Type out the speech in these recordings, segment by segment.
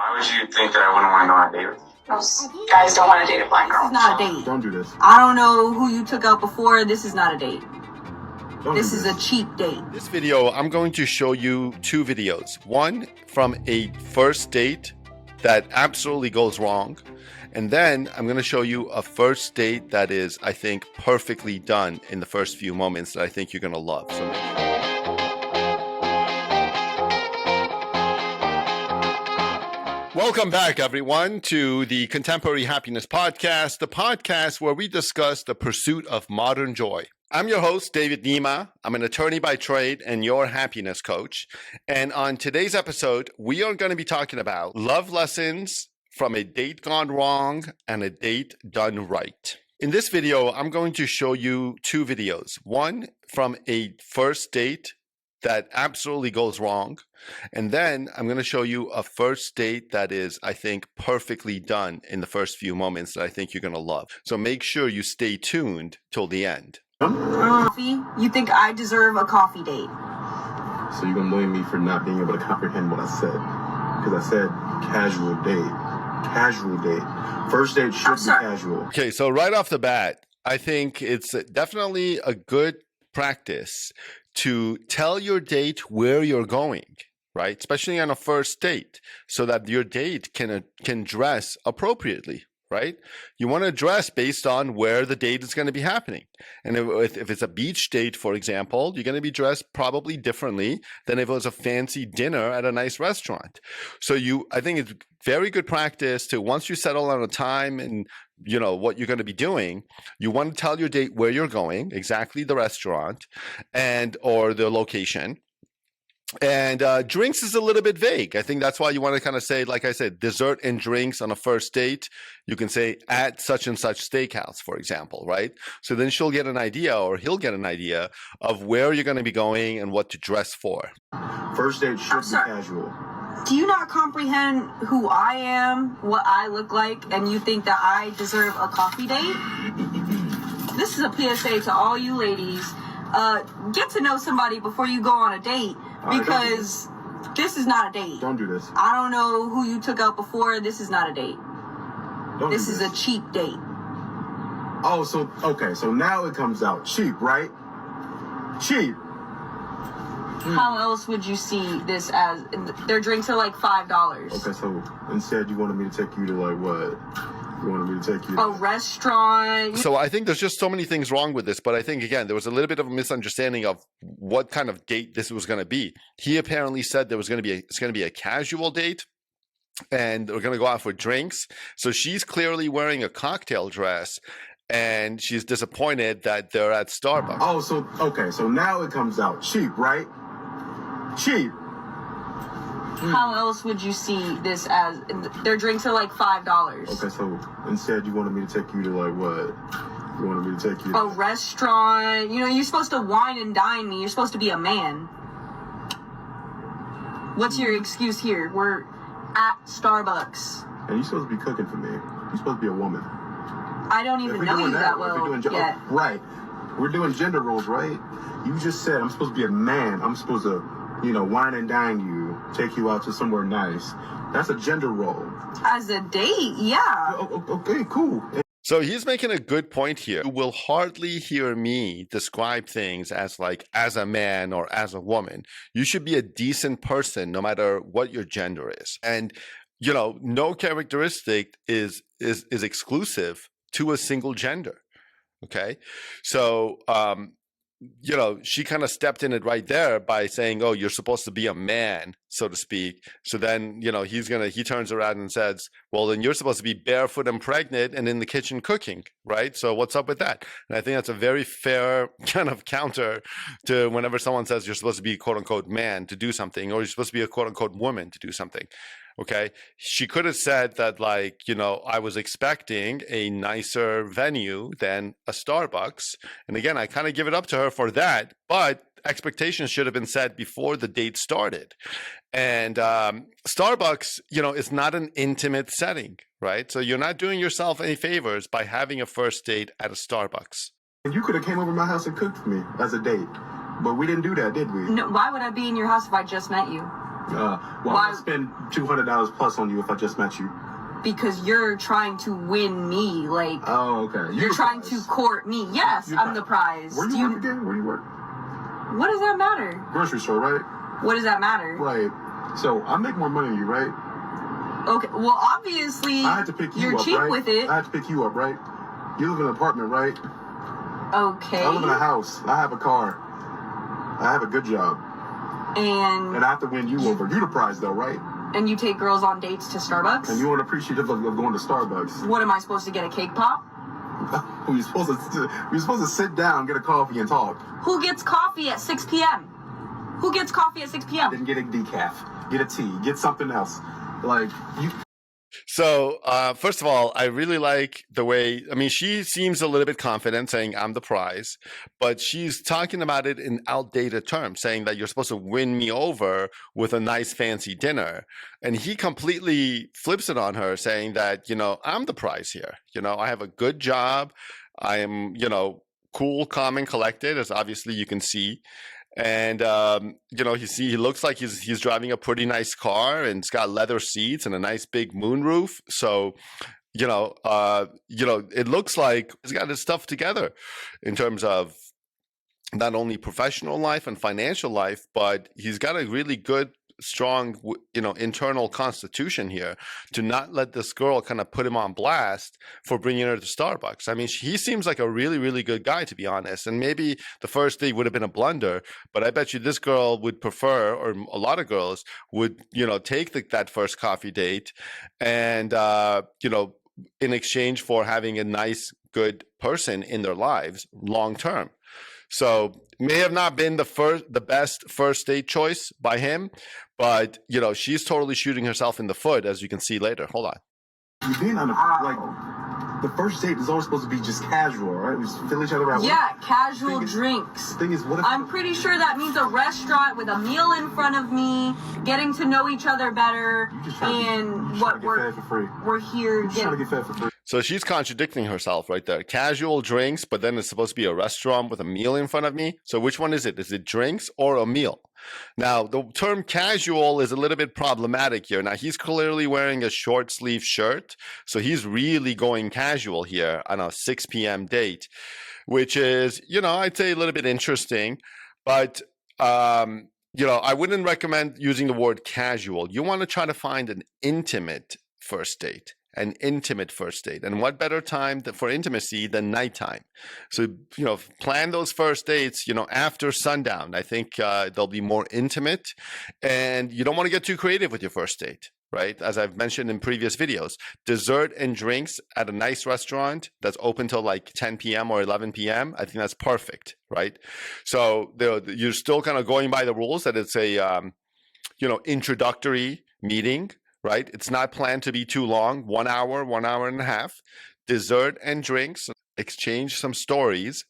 Why would you think that I wouldn't want to go on a date with you? Most guys don't want to date a blind girl. This is not a date. Don't do this. I don't know who you took out before. This is not a date. This is a cheap date. This video, I'm going to show you two videos. One from a first date that absolutely goes wrong. And then I'm going to show you a first date that is, I think, perfectly done in the first few moments that I think you're going to love. So welcome back, everyone, to the Contemporary Happiness Podcast, the podcast where we discuss the pursuit of modern joy. I'm your host, David Nima. I'm an attorney by trade and your happiness coach. And on today's episode, we are going to be talking about love lessons from a date gone wrong and a date done right. In this video, I'm going to show you two videos. One from a first date that absolutely goes wrong. And then I'm going to show you a first date that is, I think, perfectly done in the first few moments that I think you're going to love. So make sure you stay tuned till the end. Coffee? You think I deserve a coffee date? So you're gonna blame me for not being able to comprehend what I said? Because I said casual date. Casual date. First date should be casual. Okay, so right off the bat, I think it's definitely a good practice to tell your date where you're going, right? Especially on a first date, so that your date can dress appropriately, right? You want to dress based on where the date is going to be happening. And if it's a beach date, for example, you're going to be dressed probably differently than if it was a fancy dinner at a nice restaurant. So I think it's very good practice to, once you settle on a time and you know what you're going to be doing, you want to tell your date where you're going, exactly the restaurant or the location. And drinks is a little bit vague. I think that's why you want to kind of say, like I said, dessert and drinks on a first date. You can say at such and such steakhouse, for example, right? So then she'll get an idea, or he'll get an idea of where you're going to be going and what to dress for. First date should be casual. Do you not comprehend who I am, what I look like, and you think that I deserve a coffee date? This is a PSA to all you ladies. Get to know somebody before you go on a date, because this is not a date. Don't do this. I don't know who you took out before. This is not a date. This is a cheap date. Oh, so now it comes out. Cheap, right? Cheap. How else would you see this as? Their drinks are like $5. Okay, so instead you wanted me to take you to like what? You wanted me to take you to a restaurant. So I think there's just so many things wrong with this, but I think, again, there was a little bit of a misunderstanding of what kind of date this was going to be. He apparently said it's going to be a casual date, and we're going to go out for drinks. So she's clearly wearing a cocktail dress, and she's disappointed that they're at Starbucks. Oh, so now it comes out. Cheap, right? Cheap. How else would you see this as? Their drinks are like $5. Okay, so instead you wanted me to take you to like what? You wanted me to take you to a restaurant. You know, you're supposed to wine and dine me. You're supposed to be a man. What's your excuse here? We're at Starbucks. And you're supposed to be cooking for me. You're supposed to be a woman. I don't even know you that well yet. Right. We're doing gender roles, right? You just said I'm supposed to be a man. I'm supposed to, wine and dine you, take you out to somewhere nice. That's a gender role. As a date, yeah. Okay, cool. So he's making a good point here. You will hardly hear me describe things as a man or as a woman. You should be a decent person no matter what your gender is. And, no characteristic is exclusive to a single gender. Okay. So, she kind of stepped in it right there by saying, oh, you're supposed to be a man, so to speak. So then, he turns around and says, well, then you're supposed to be barefoot and pregnant and in the kitchen cooking, right? So what's up with that? And I think that's a very fair kind of counter to whenever someone says you're supposed to be a quote unquote man to do something, or you're supposed to be a quote unquote woman to do something. Okay. She could have said that, I was expecting a nicer venue than a Starbucks. And again, I kind of give it up to her for that, but expectations should have been set before the date started. And Starbucks, is not an intimate setting, right? So you're not doing yourself any favors by having a first date at a Starbucks. You could have came over to my house and cooked for me as a date, but we didn't do that, did we? No, why would I be in your house if I just met you? Why would I spend $200 plus on you if I just met you? Because you're trying to win me, like. Oh, okay. You're trying to court me. Yes, I'm the prize. Where do you work again? Where do you work? What does that matter? Grocery store, right? What does that matter? Right. So I make more money than you, right? Okay. Well, obviously, I had to pick you you're up, cheap right? with it. I had to pick you up, right? You live in an apartment, right? Okay. I live in a house. I have a car. I have a good job. And I have to win you over. You're the prize, though, right? And you take girls on dates to Starbucks? And you weren't appreciative of going to Starbucks. What am I supposed to get, a cake pop? We're supposed to sit down, get a coffee, and talk. Who gets coffee at 6 p.m.? Who gets coffee at 6 p.m.? Then get a decaf, get a tea, get something else. Like you. So, first of all, I really like the way, I mean, she seems a little bit confident saying I'm the prize, but she's talking about it in outdated terms, saying that you're supposed to win me over with a nice fancy dinner. And he completely flips it on her saying that, I'm the prize here. I have a good job. I am, cool, calm, and collected, as obviously you can see. And he looks like he's driving a pretty nice car, and it's got leather seats and a nice big moonroof. So, it looks like he's got his stuff together in terms of not only professional life and financial life, but he's got a really good, strong, internal constitution here to not let this girl kind of put him on blast for bringing her to Starbucks. I mean, he seems like a really, really good guy, to be honest. And maybe the first date would have been a blunder, but I bet you this girl would prefer, or a lot of girls would, take that first coffee date and, in exchange for having a nice, good person in their lives long term. So may have not been the best first date choice by him, but she's totally shooting herself in the foot, as you can see later. Hold on. You're being the first date is always supposed to be just casual, right? We just fill each other out. Yeah, casual drinks. Thing is, what if I'm pretty sure that means a restaurant with a meal in front of me, getting to know each other better, and what we're here trying to get fed for free. So she's contradicting herself right there. Casual drinks, but then it's supposed to be a restaurant with a meal in front of me. So which one is it? Is it drinks or a meal? Now, the term casual is a little bit problematic here. Now, he's clearly wearing a short sleeve shirt. So he's really going casual here on a 6 p.m. date, which is, I'd say a little bit interesting. But, I wouldn't recommend using the word casual. You want to try to find an intimate first date. An intimate first date. And what better time for intimacy than nighttime? So, plan those first dates, after sundown. I think they'll be more intimate, and you don't want to get too creative with your first date, right? As I've mentioned in previous videos, dessert and drinks at a nice restaurant that's open till like 10 p.m. or 11 p.m. I think that's perfect, right? So you're still kind of going by the rules that it's a, introductory meeting, right? It's not planned to be too long, 1 hour, 1 hour and a half. Dessert and drinks, exchange some stories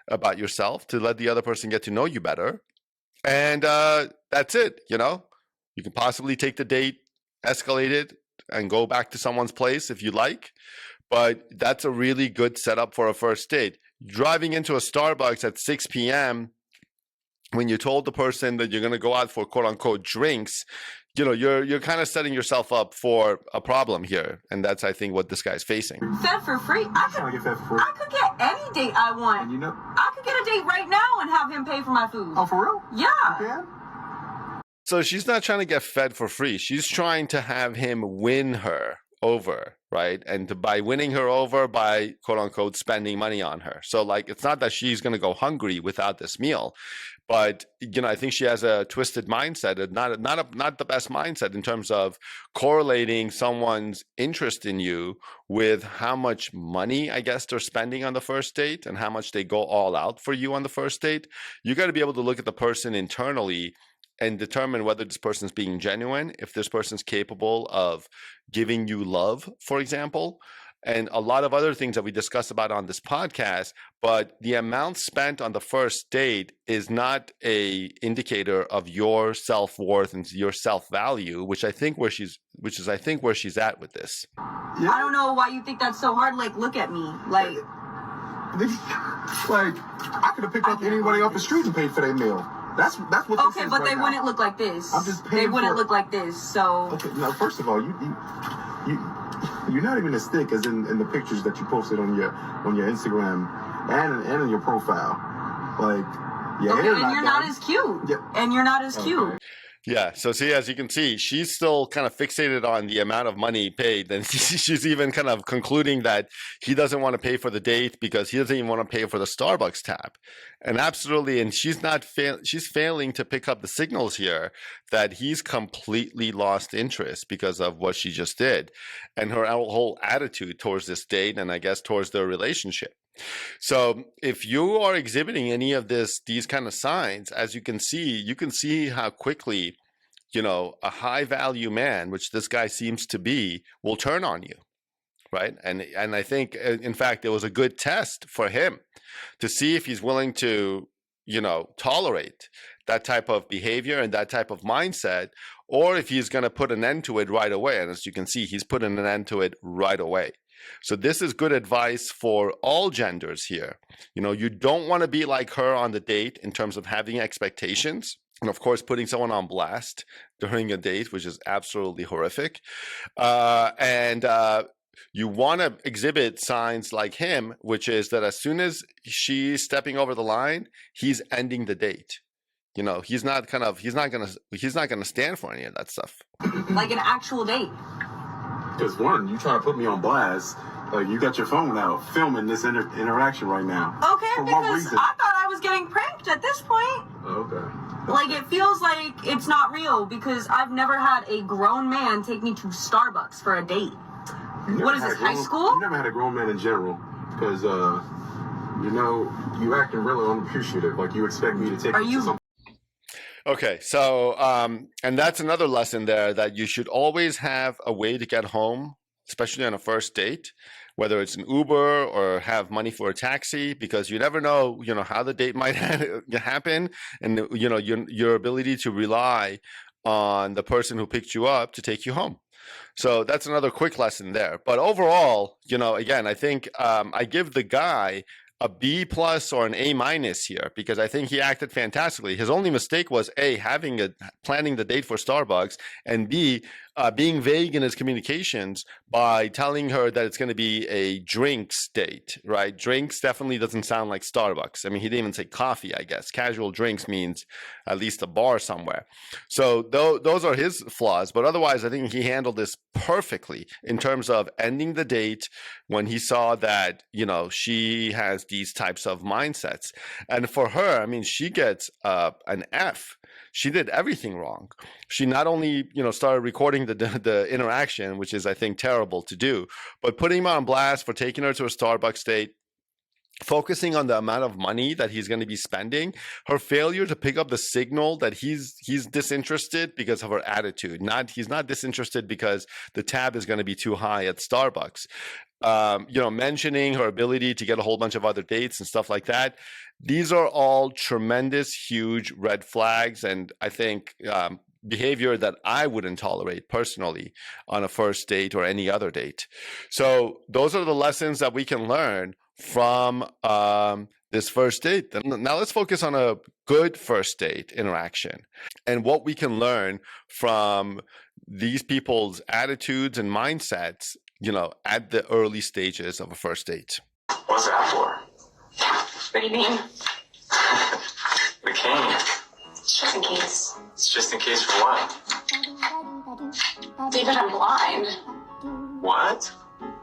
about yourself to let the other person get to know you better. And that's it, You can possibly take the date, escalate it, and go back to someone's place if you like. But that's a really good setup for a first date. Driving into a Starbucks at 6 p.m., when you told the person that you're going to go out for quote unquote drinks, you're kind of setting yourself up for a problem here. And that's, I think, what this guy's facing. Fed for free? I could get any date I want. And I could get a date right now and have him pay for my food. Oh, for real? Yeah. You can? So she's not trying to get fed for free. She's trying to have him win her over, right? And by winning her over by quote unquote spending money on her. So it's not that she's going to go hungry without this meal, but I think she has a twisted mindset, not the best mindset in terms of correlating someone's interest in you with how much money, I guess, they're spending on the first date and how much they go all out for you on the first date. You got to be able to look at the person internally and determine whether this person's being genuine, if this person's capable of giving you love, for example, and a lot of other things that we discuss about on this podcast. But the amount spent on the first date is not a indicator of your self-worth and your self-value, which is where she's at with this. Yeah. I don't know why you think that's so hard. Look at me. I could have picked up anybody off the street and paid for their meal. That's what this Okay, is but right they now. wouldn't look like this. I'm just They paying wouldn't for it. look like this. So Okay, now first of all, you're not even as thick as in the pictures that you posted on your Instagram and in your profile. Like, your okay, hair and you're not done. as cute. Yeah. And you're not as cute. Okay. Yeah, so see, as you can see, she's still kind of fixated on the amount of money paid. And she's even kind of concluding that he doesn't want to pay for the date because he doesn't even want to pay for the Starbucks tab. And absolutely, and she's she's failing to pick up the signals here that he's completely lost interest because of what she just did and her whole attitude towards this date and I guess towards their relationship. So if you are exhibiting any of these kind of signs, as you can see how quickly, a high value man, which this guy seems to be, will turn on you, right? And I think, in fact, it was a good test for him to see if he's willing to, tolerate that type of behavior and that type of mindset, or if he's going to put an end to it right away. And as you can see, he's putting an end to it right away. So this is good advice for all genders here. You don't want to be like her on the date in terms of having expectations. And of course, putting someone on blast during a date, which is absolutely horrific. You want to exhibit signs like him, which is that as soon as she's stepping over the line, he's ending the date. He's not gonna stand for any of that stuff. Like an actual date. Because one, you trying to put me on blast. Like, you got your phone out filming this interaction right now. Okay, For what because reason? I thought I was getting pranked at this point. Okay. Like, it feels like it's not real because I've never had a grown man take me to Starbucks for a date. What is this, high school? You never had a grown man in general. Because, you acting really unappreciative. Like, you expect me to take you to something. Okay, so and that's another lesson there, that you should always have a way to get home, especially on a first date, whether it's an Uber or have money for a taxi, because you never know, how the date might happen, and your ability to rely on the person who picked you up to take you home. So that's another quick lesson there. But overall, again, I think I give the guy a B+ or an A- here, because I think he acted fantastically. His only mistake was A, planning the date for Starbucks, and B, being vague in his communications by telling her that it's going to be a drinks date, right? Drinks definitely doesn't sound like Starbucks. I mean, he didn't even say coffee, I guess. Casual drinks means at least a bar somewhere. So those are his flaws. But otherwise, I think he handled this perfectly in terms of ending the date when he saw that, she has these types of mindsets. And for her, I mean, she gets an F. She did everything wrong. She not only, started recording the interaction, which is, I think, terrible to do, but putting him on blast for taking her to a Starbucks date, focusing on the amount of money that he's going to be spending, her failure to pick up the signal that he's disinterested because of her attitude. He's not disinterested because the tab is going to be too high at Starbucks. Mentioning her ability to get a whole bunch of other dates and stuff like that. These are all tremendous, huge red flags, and I think behavior that I wouldn't tolerate personally on a first date or any other date. So those are the lessons that we can learn from this first date. Now let's focus on a good first date interaction and what we can learn from these people's attitudes and mindsets, at the early stages of a first date. What's that for? What do you mean? The cane. It's just in case. It's just in case for what? David, I'm blind. What?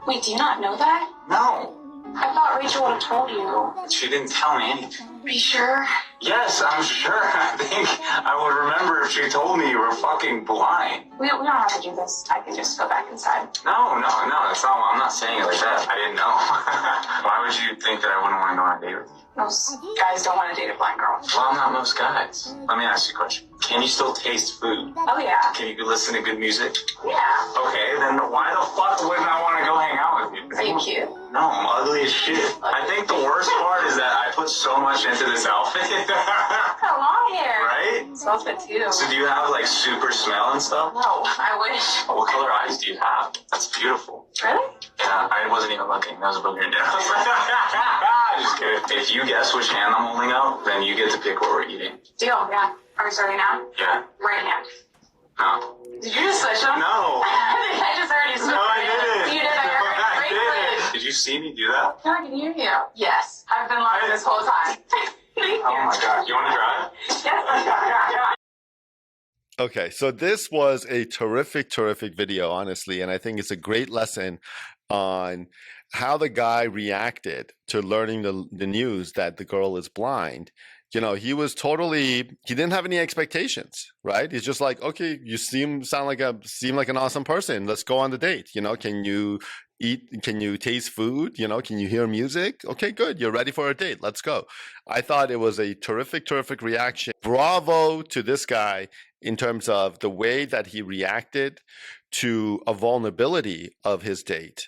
Wait, do you not know that? No. I thought Rachel would have told you. She didn't tell me anything. Are you sure? Yes, I'm sure. I think I would remember if she told me you were fucking blind. We don't have to do this. I can just go back inside. No, that's not. I'm not saying it like that. I didn't know. Why would you think that I wouldn't want to go on a date with you? Most guys don't want to date a blind girl. Well, I'm not most guys. Let me ask you a question. Can you still taste food? Oh, yeah. Can you listen to good music? Yeah. Okay, then why the fuck wouldn't I want to go hang out with you? Are you cute? No, I'm ugly as shit. I think the worst part is that I put so much into this outfit. Got long hair. Right? Smells good too. So do you have like super smell and stuff? No, I wish. What color eyes do you have? That's beautiful. Really? Yeah, I wasn't even looking. That was above your nose. Just kidding. If you guess which hand I'm holding out, then you get to pick what we're eating. Deal, yeah. Are we starting now? Yeah. Right hand. No. Did you just switch them? No. I just heard you switch. No, I didn't. You did. I heard I it. didn't. Did you see me do that? No, I can hear you. Yes. I've been lying this whole time. Thank you. Oh my god. You want to drive? Yes. Okay, so this was a terrific video, honestly, and I think it's a great lesson on how the guy reacted to learning the news that the girl is blind. You know, he didn't have any expectations, right? He's just like, okay, you seem like an awesome person. Let's go on the date. You know, can you eat? Can you taste food? You know, can you hear music? Okay, good. You're ready for a date. Let's go. I thought it was a terrific reaction. Bravo to this guy in terms of the way that he reacted to a vulnerability of his date.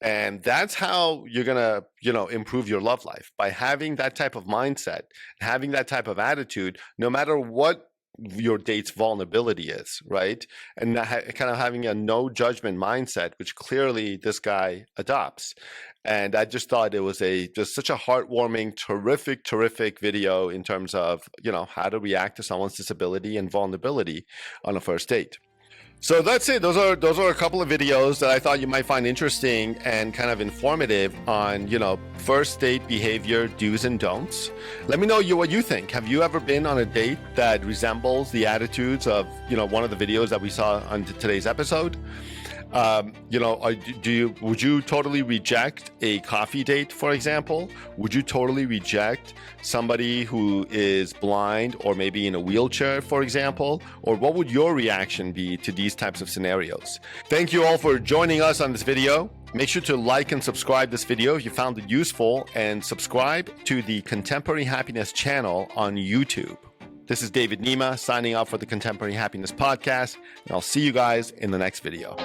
And that's how you're going to, improve your love life, by having that type of mindset, having that type of attitude, no matter what your date's vulnerability is, right? And kind of having a no judgment mindset, which clearly this guy adopts. And I just thought it was just such a heartwarming, terrific video in terms of, how to react to someone's disability and vulnerability on a first date. So that's it. Those are a couple of videos that I thought you might find interesting and kind of informative on, first date behavior do's and don'ts. Let me know what you think. Have you ever been on a date that resembles the attitudes of, one of the videos that we saw on today's episode? Would you totally reject a coffee date, for example? Would you totally reject somebody who is blind or maybe in a wheelchair, for example? Or what would your reaction be to these types of scenarios? Thank you all for joining us on this video. Make sure to like and subscribe this video if you found it useful, and subscribe to the Contemporary Happiness channel on YouTube. This is David Nima signing off for the Contemporary Happiness Podcast, and I'll see you guys in the next video.